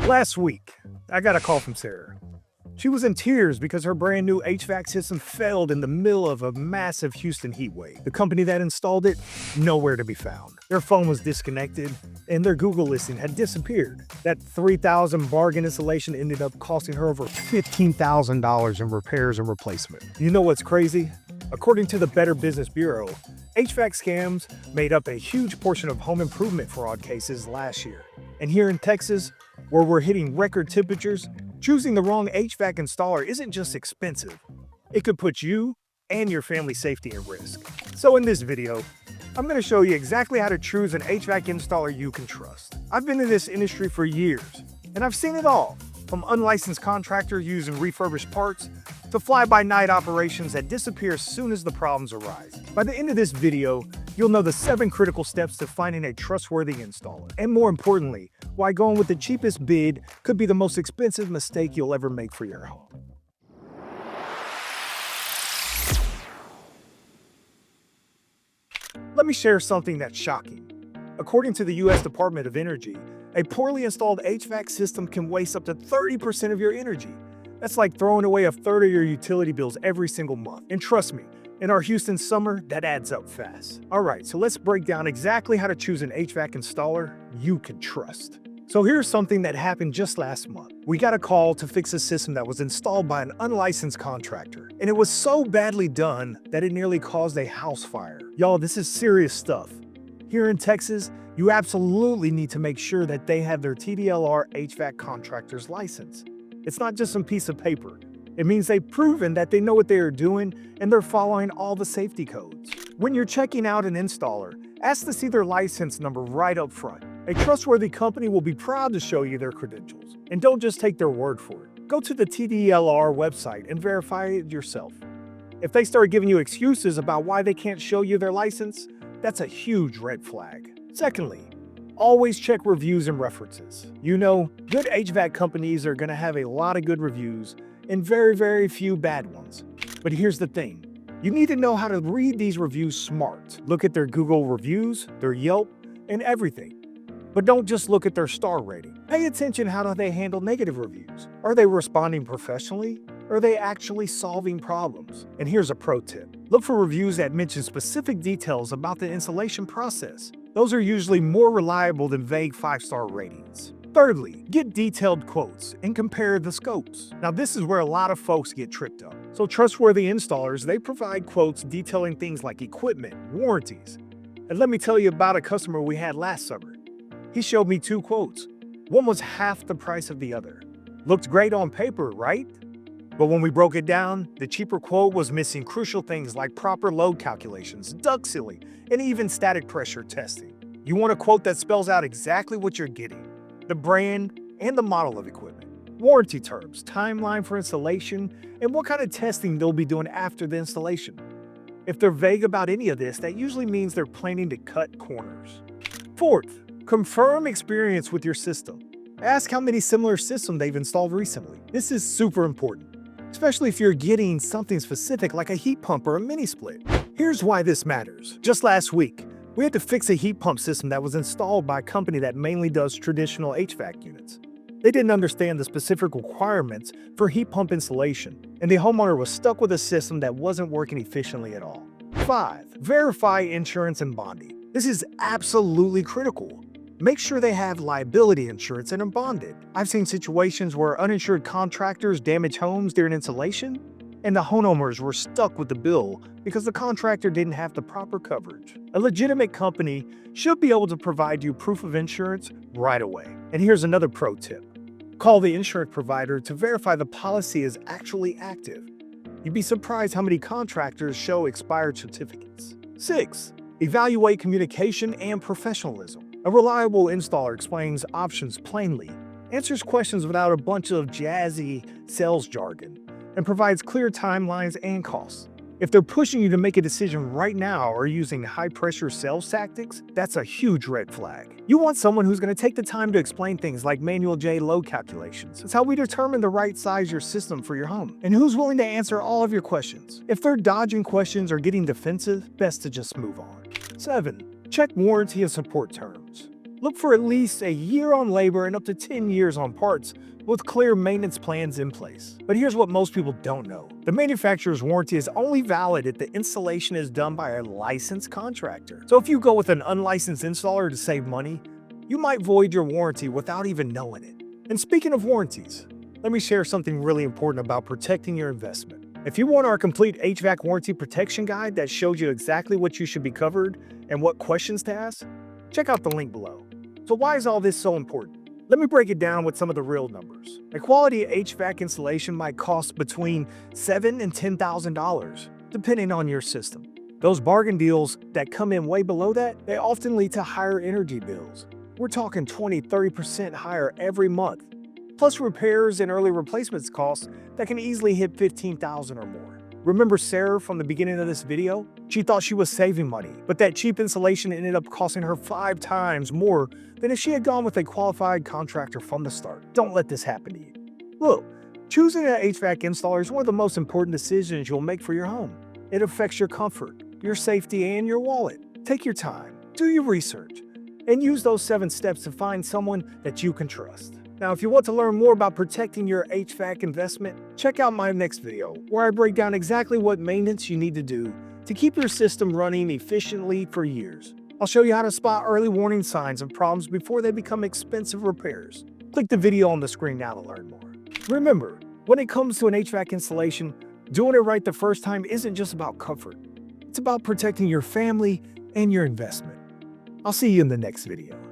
Last week, I got a call from Sarah. She was in tears because her brand new HVAC system failed in the middle of a massive Houston heat wave. The company that installed it, nowhere to be found. Their phone was disconnected, and their Google listing had disappeared. That $3,000 bargain installation ended up costing her over $15,000 in repairs and replacement. You know what's crazy? According to the Better Business Bureau, HVAC scams made up a huge portion of home improvement fraud cases last year. And here in Texas, where we're hitting record temperatures, choosing the wrong HVAC installer isn't just expensive. It could put you and your family's safety at risk. So in this video, I'm going to show you exactly how to choose an HVAC installer you can trust. I've been in this industry for years, and I've seen it all, from unlicensed contractors using refurbished parts to fly-by-night operations that disappear as soon as the problems arise. By the end of this video, you'll know the 7 critical steps to finding a trustworthy installer. And more importantly, why going with the cheapest bid could be the most expensive mistake you'll ever make for your home. Let me share something that's shocking. According to the U.S. Department of Energy, a poorly installed HVAC system can waste up to 30% of your energy. That's like throwing away a third of your utility bills every single month. And trust me, in our Houston summer, that adds up fast. All right, so let's break down exactly how to choose an HVAC installer you can trust. So here's something that happened just last month. We got a call to fix a system that was installed by an unlicensed contractor, and it was so badly done that it nearly caused a house fire. Y'all, this is serious stuff. Here in Texas, you absolutely need to make sure that they have their TDLR HVAC contractor's license. It's not just some piece of paper. It means they've proven that they know what they are doing and they're following all the safety codes. When you're checking out an installer, ask to see their license number right up front. A trustworthy company will be proud to show you their credentials. And don't just take their word for it. Go to the TDLR website and verify it yourself. If they start giving you excuses about why they can't show you their license, that's a huge red flag. Secondly, always check reviews and references. You know, good HVAC companies are going to have a lot of good reviews and very few bad ones. But here's the thing. You need to know how to read these reviews smart. Look at their Google reviews, their Yelp, and everything. But don't just look at their star rating. Pay attention how they handle negative reviews. Are they responding professionally? Are they actually solving problems? And here's a pro tip. Look for reviews that mention specific details about the installation process. Those are usually more reliable than vague 5-star ratings. Thirdly, get detailed quotes and compare the scopes. Now this is where a lot of folks get tripped up. So trustworthy installers, they provide quotes detailing things like equipment, warranties. And let me tell you about a customer we had last summer. He showed me 2 quotes. One was half the price of the other. Looked great on paper, right? But when we broke it down, the cheaper quote was missing crucial things like proper load calculations, duct sealing, and even static pressure testing. You want a quote that spells out exactly what you're getting, the brand and the model of equipment, warranty terms, timeline for installation, and what kind of testing they'll be doing after the installation. If they're vague about any of this, that usually means they're planning to cut corners. Fourth, confirm experience with your system. Ask how many similar systems they've installed recently. This is super important, especially if you're getting something specific like a heat pump or a mini split. Here's why this matters. Just last week, we had to fix a heat pump system that was installed by a company that mainly does traditional HVAC units. They didn't understand the specific requirements for heat pump installation, and the homeowner was stuck with a system that wasn't working efficiently at all. 5. Verify insurance and bonding. This is absolutely critical. Make sure they have liability insurance and are bonded. I've seen situations where uninsured contractors damage homes during installation, and the homeowners were stuck with the bill because the contractor didn't have the proper coverage. A legitimate company should be able to provide you proof of insurance right away. And here's another pro tip. Call the insurance provider to verify the policy is actually active. You'd be surprised how many contractors show expired certificates. 6. Evaluate communication and professionalism. A reliable installer explains options plainly, answers questions without a bunch of jazzy sales jargon, and provides clear timelines and costs. If they're pushing you to make a decision right now or using high-pressure sales tactics, that's a huge red flag. You want someone who's going to take the time to explain things like manual J load calculations. It's how we determine the right size your system for your home, and who's willing to answer all of your questions. If they're dodging questions or getting defensive, best to just move on. 7. Check warranty and support terms. Look for at least a year on labor and up to 10 years on parts, with clear maintenance plans in place. But here's what most people don't know. The manufacturer's warranty is only valid if the installation is done by a licensed contractor. So if you go with an unlicensed installer to save money, you might void your warranty without even knowing it. And speaking of warranties, let me share something really important about protecting your investment. If you want our complete HVAC warranty protection guide that shows you exactly what you should be covered and what questions to ask, check out the link below. So why is all this so important? Let me break it down with some of the real numbers. A quality HVAC installation might cost between $7,000 and $10,000, depending on your system. Those bargain deals that come in way below that, they often lead to higher energy bills. We're talking 20–30% higher every month, plus repairs and early replacements costs that can easily hit $15,000 or more. Remember Sarah from the beginning of this video? She thought she was saving money, but that cheap installation ended up costing her 5 times more than if she had gone with a qualified contractor from the start. Don't let this happen to you. Look, choosing an HVAC installer is one of the most important decisions you'll make for your home. It affects your comfort, your safety, and your wallet. Take your time, do your research, and use those 7 steps to find someone that you can trust. Now, if you want to learn more about protecting your HVAC investment, check out my next video, where I break down exactly what maintenance you need to do to keep your system running efficiently for years. I'll show you how to spot early warning signs of problems before they become expensive repairs. Click the video on the screen now to learn more. Remember, when it comes to an HVAC installation, doing it right the first time isn't just about comfort. It's about protecting your family and your investment. I'll see you in the next video.